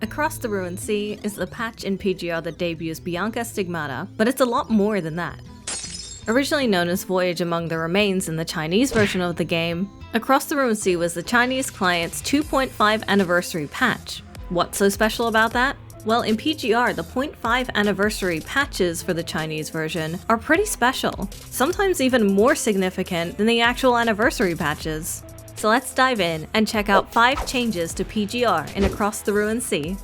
Across the Ruined Sea is the patch in PGR that debuts Bianca Stigmata, but it's a lot more than that. Originally known as Voyage Among the Remains in the Chinese version of the game, Across the Ruined Sea was the Chinese client's 2.5 anniversary patch. What's so special about that? Well, in PGR, the 0.5 anniversary patches for the Chinese version are pretty special, sometimes even more significant than the actual anniversary patches. So let's dive in and check out 5 changes to PGR in Across the Ruined Sea.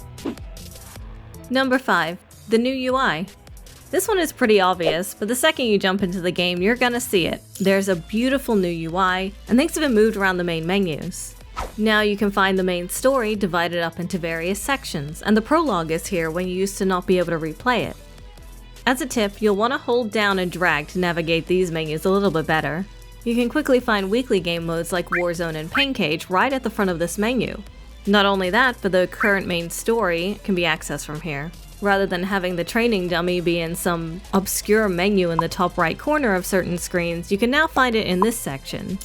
Number 5. The new UI. This one is pretty obvious, but the second you jump into the game, you're gonna see it. There's a beautiful new UI, and things have been moved around the main menus. Now you can find the main story divided up into various sections, and the prologue is here when you used to not be able to replay it. As a tip, you'll want to hold down and drag to navigate these menus a little bit better. You can quickly find weekly game modes like Warzone and Pain Cage right at the front of this menu. Not only that, but the current main story can be accessed from here. Rather than having the training dummy be in some obscure menu in the top right corner of certain screens, you can now find it in this section.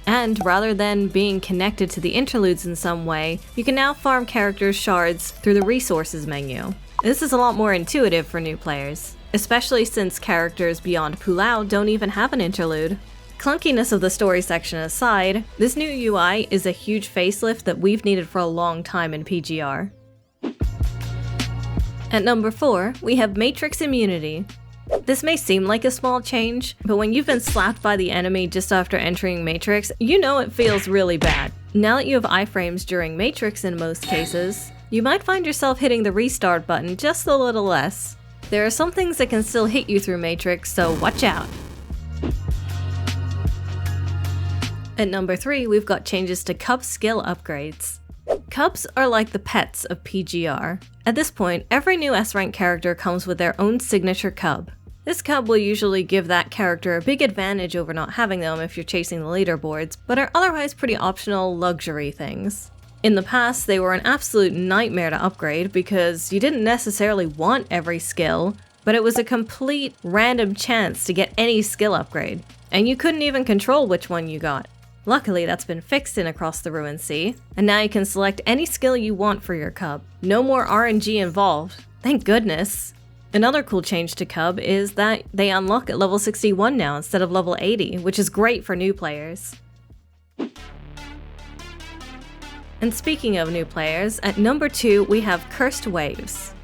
And rather than being connected to the interludes in some way, you can now farm characters' shards through the resources menu. This is a lot more intuitive for new players, especially since characters beyond Pulau don't even have an interlude. Clunkiness of the story section aside, this new UI is a huge facelift that we've needed for a long time in PGR. At number 4, we have Matrix Immunity. This may seem like a small change, but when you've been slapped by the enemy just after entering Matrix, you know it feels really bad. Now that you have iframes during Matrix in most cases, you might find yourself hitting the restart button just a little less. There are some things that can still hit you through Matrix, so watch out. At number 3, we've got changes to Cub skill upgrades. Cubs are like the pets of PGR. At this point, every new S-rank character comes with their own signature cub. This cub will usually give that character a big advantage over not having them if you're chasing the leaderboards, but are otherwise pretty optional luxury things. In the past, they were an absolute nightmare to upgrade because you didn't necessarily want every skill, but it was a complete random chance to get any skill upgrade, and you couldn't even control which one you got. Luckily, that's been fixed in Across the Ruined Sea, and now you can select any skill you want for your cub. No more RNG involved. Thank goodness. Another cool change to Cub is that they unlock at level 61 now instead of level 80, which is great for new players. And speaking of new players, at number 2 we have Cursed Waves.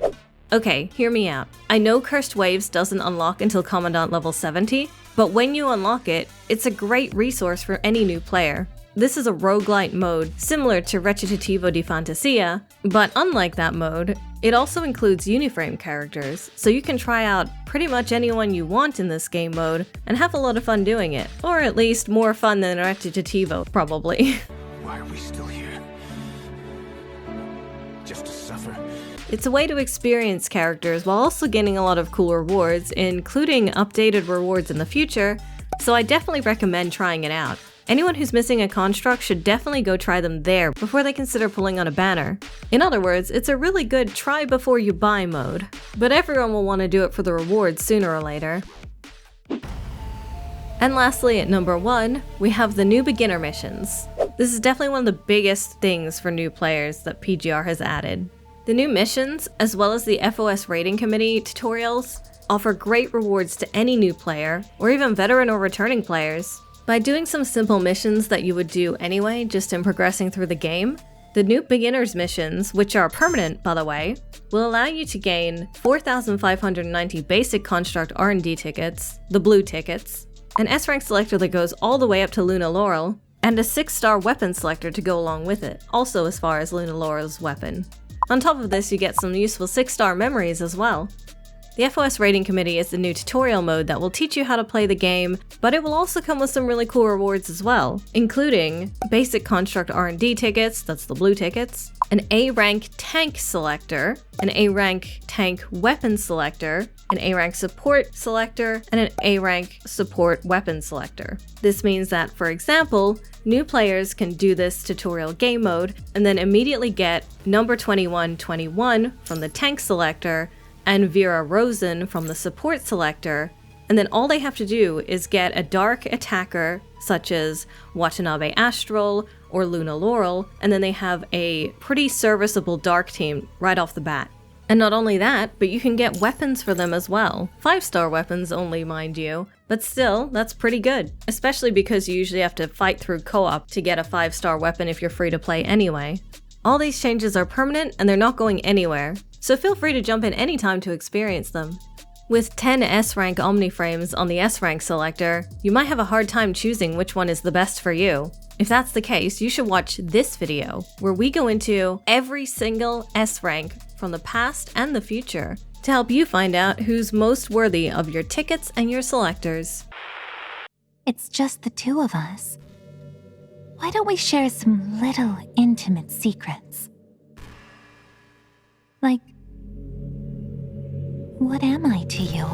Okay, hear me out. I know Cursed Waves doesn't unlock until Commandant level 70, but when you unlock it, it's a great resource for any new player. This is a roguelite mode similar to Recitativo di Fantasia, but unlike that mode, it also includes uniframe characters, so you can try out pretty much anyone you want in this game mode and have a lot of fun doing it. Or at least more fun than Recitativo, probably. Why are we still here? Just to suffer? It's a way to experience characters while also gaining a lot of cool rewards, including updated rewards in the future, so I definitely recommend trying it out. Anyone who's missing a construct should definitely go try them there before they consider pulling on a banner. In other words, it's a really good try before you buy mode, but everyone will want to do it for the rewards sooner or later. And lastly, at number 1, we have the new beginner missions. This is definitely one of the biggest things for new players that PGR has added. The new missions, as well as the FOS Rating Committee tutorials, offer great rewards to any new player, or even veteran or returning players. By doing some simple missions that you would do anyway just in progressing through the game, the new beginners missions, which are permanent by the way, will allow you to gain 4,590 basic construct R&D tickets, the blue tickets, an S-rank selector that goes all the way up to Luna Laurel, and a 6-star weapon selector to go along with it, also as far as Luna Laurel's weapon. On top of this, you get some useful 6-star memories as well. The FOS Rating Committee is the new tutorial mode that will teach you how to play the game, but it will also come with some really cool rewards as well, including basic construct R&D tickets, that's the blue tickets, an A-rank tank selector, an A-rank tank weapon selector, an A-rank support selector, and an A-rank support weapon selector. This means that, for example, new players can do this tutorial game mode and then immediately get number 2121 from the tank selector and Vera Rosen from the support selector, and then all they have to do is get a dark attacker such as Watanabe Astral or Luna Laurel, and then they have a pretty serviceable Dark team right off the bat. And not only that, but you can get weapons for them as well. 5-star weapons only, mind you. But still, that's pretty good. Especially because you usually have to fight through co-op to get a 5-star weapon if you're free to play anyway. All these changes are permanent and they're not going anywhere, so feel free to jump in anytime to experience them. With 10 S-rank Omniframes on the S-rank selector, you might have a hard time choosing which one is the best for you. If that's the case, you should watch this video, where we go into every single S-rank from the past and the future to help you find out who's most worthy of your tickets and your selectors. It's just the two of us. Why don't we share some little intimate secrets? Like, what am I to you?